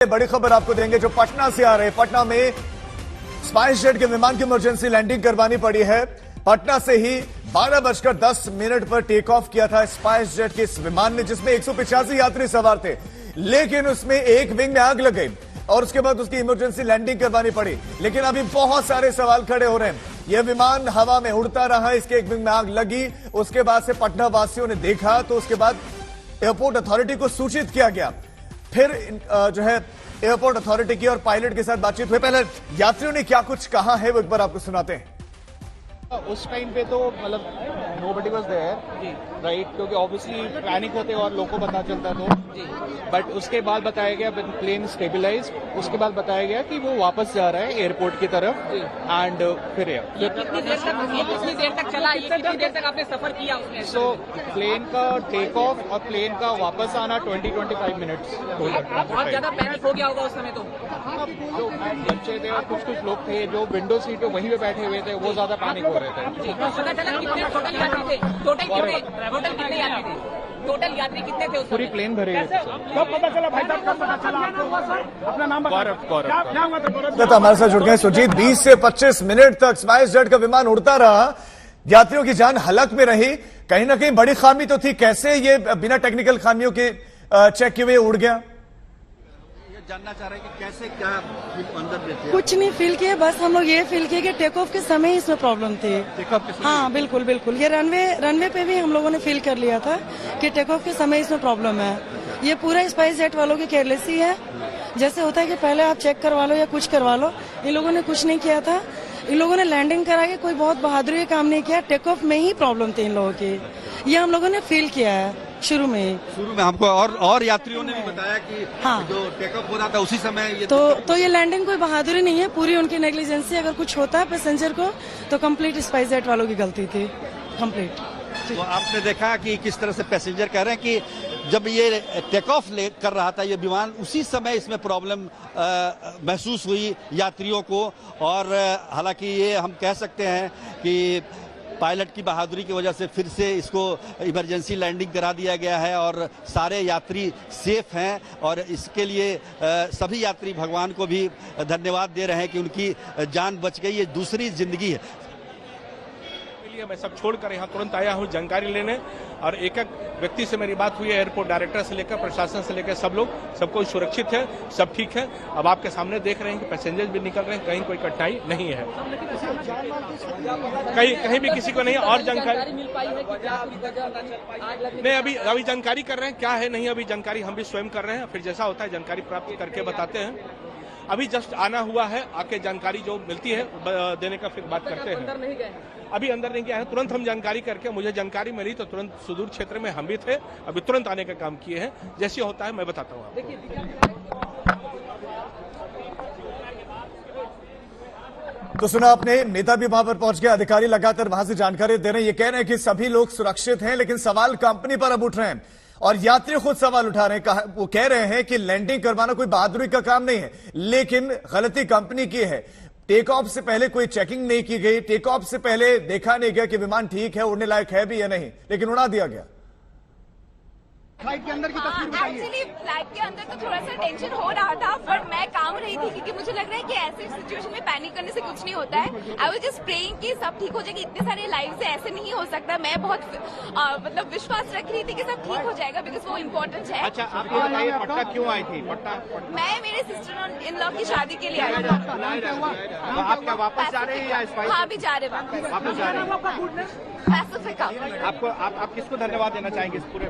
बड़ी खबर आपको देंगे जो पटना से आ रहे हैं। पटना में स्पाइस जेट के विमान की इमरजेंसी लैंडिंग करवानी पड़ी है। पटना से ही 12:10 पर टेक ऑफ किया था स्पाइस जेट के इस विमान ने, जिसमें 185 यात्री सवार थे, लेकिन उसमें एक विंग में आग लग गई और उसके बाद उसकी इमरजेंसी लैंडिंग करवानी पड़ी। लेकिन अभी बहुत सारे सवाल खड़े हो रहे हैं। यह विमान हवा में उड़ता रहा, इसके एक विंग में आग लगी, उसके बाद से पटना वासियों ने देखा तो उसके बाद एयरपोर्ट अथॉरिटी को सूचित किया गया। फिर जो है एयरपोर्ट अथॉरिटी की और पायलट के साथ बातचीत हुई। पहले यात्रियों ने क्या कुछ कहा है वो एक बार आपको सुनाते हैं। उस टाइम पे तो मतलब नोबडी वाज देयर राइट, क्योंकि ऑब्वियसली पैनिक होते और लोगों को पता चलता तो बट उसके बाद बताया गया प्लेन स्टेबलाइज, उसके बाद बताया गया कि वो वापस जा रहा है एयरपोर्ट की तरफ एंड फिर कितनी देर तक चला, कितनी देर तक आपने सफर किया उसमें? सो प्लेन का टेक ऑफ और प्लेन का वापस आना 20-25 मिनट्स। बहुत ज्यादा पैनिक हो गया होगा उस समय तो। जो बच्चे थे और कुछ लोग थे जो विंडो सीट पे वहीं पे बैठे हुए थे, वो ज्यादा पैनिक हो रहे थे। पता चला कितने टोटल यात्री थे? टोटल कितने यात्री थे? टोटल यात्री कितने थे? पूरी प्लेन भरे हुए थे। कब पता चला भाई साहब, कब पता चला आपको? अपना नाम गौरव क्या हुआ था गौरव? तो हमारे साथ जुड़ गए सुजीत। 20 से 25 मिनट तक स्पाइस जेट का विमान उड़ता रहा, यात्रियों की जान हलक में रही। कहीं ना कहीं बड़ी खामी तो थी, कैसे ये बिना टेक्निकल खामियों के चेक किए हुए उड़ गया? जानना चाह रहे हैं कि कैसे क्या अंदर देते? कुछ नहीं फील किया, बस हम लोग ये फील किए कि टेक ऑफ के समय ही इसमें प्रॉब्लम थी। हाँ बिल्कुल बिल्कुल, ये रनवे पे भी हम लोगों ने फील कर लिया था कि टेक ऑफ के समय इसमें प्रॉब्लम है। ये पूरा स्पाइस जेट वालों की केयरलेसी है। जैसे होता है कि पहले आप चेक करवा लो या कुछ करवा लो, इन लोगों ने कुछ नहीं किया था। इन लोगों ने लैंडिंग करा के कोई बहुत बहादुरी का काम नहीं किया, टेक ऑफ में ही प्रॉब्लम थी इन लोगों की। ये हम लोगों ने फील किया है शुरू में हमको और यात्रियों ने भी बताया कि हाँ, जो टेक ऑफ हो रहा था उसी समय ये तो ये लैंडिंग कोई बहादुरी नहीं है, पूरी उनकी नेग्लिजेंसी। अगर कुछ होता है पैसेंजर को तो कंप्लीट स्पाइस जेट वालों की गलती थी, कंप्लीट। तो आपने देखा कि किस तरह से पैसेंजर कह रहे हैं कि जब ये टेक ऑफ कर रहा था ये विमान, उसी समय इसमें प्रॉब्लम महसूस हुई यात्रियों को। और हालांकि ये हम कह सकते हैं कि पायलट की बहादुरी की वजह से फिर से इसको इमरजेंसी लैंडिंग करा दिया गया है और सारे यात्री सेफ हैं। और इसके लिए सभी यात्री भगवान को भी धन्यवाद दे रहे हैं कि उनकी जान बच गई। ये दूसरी जिंदगी है। मैं सब छोड़कर यहाँ तुरंत आया हूँ जानकारी लेने, और एक एक व्यक्ति से मेरी बात हुई है, एयरपोर्ट डायरेक्टर से लेकर प्रशासन से लेकर सब लोग, सब कोई सुरक्षित है, सब ठीक है। अब आपके सामने देख रहे हैं कि पैसेंजर भी निकल रहे हैं, कहीं कोई कठिनाई नहीं है, कहीं भी किसी को नहीं। और जानकारी मिल पाई है कि नहीं, अभी जानकारी कर रहे हैं, क्या है नहीं अभी जानकारी हम भी स्वयं कर रहे हैं, फिर जैसा होता है जानकारी प्राप्त करके बताते हैं। अभी जस्ट आना हुआ है, आके जानकारी जो मिलती है देने का फिर बात करते हैं। अभी अंदर नहीं गया है, तुरंत हम जानकारी करके, मुझे जानकारी मिली तो तुरंत सुदूर क्षेत्र में हम भी थे, अभी तुरंत आने का काम किए हैं। जैसे होता है मैं बताता हूँ आपको। तो सुना आपने, नेता भी वहां पर पहुंच गए, अधिकारी लगातार वहां से जानकारी दे रहे हैं। ये कह रहे हैं कि सभी लोग सुरक्षित हैं, लेकिन सवाल कंपनी पर अब उठ रहे हैं और यात्री खुद सवाल उठा रहे हैं। वो कह रहे हैं कि लैंडिंग करवाना कोई बहादुरी का काम नहीं है, लेकिन गलती कंपनी की है। टेक ऑफ से पहले कोई चेकिंग नहीं की गई, टेक ऑफ से पहले देखा नहीं गया कि विमान ठीक है, उड़ने लायक है भी या नहीं, लेकिन उड़ा दिया गया। फ्लाइट के अंदर की तस्वीर बताइए। एक्चुअली फ्लाइट के अंदर तो थोड़ा सा टेंशन हो रहा था, बट मैं काम रही थी क्योंकि मुझे लग रहा है कि ऐसे सिचुएशन में पैनिक करने से कुछ नहीं होता है। आई वाज जस्ट प्रेइंग कि सब ठीक हो जाएगी, इतने सारे लाइव्स है, ऐसे नहीं हो सकता। मैं बहुत मतलब विश्वास रख रही थी कि सब ठीक हो जाएगा, बिकॉज वो इम्पोर्टेंट है। अच्छा, आप ये बताइए पटना क्यों आई थी? मैं मेरे सिस्टर इन लॉ की शादी के लिए आई थी। आप क्या वापस जा रहे हैं या स्पाइस? हाँ, अभी जा रहे वापस जा रहे हैं। पैसिफिका। आप किसको धन्यवाद देना चाहेंगे इस पूरे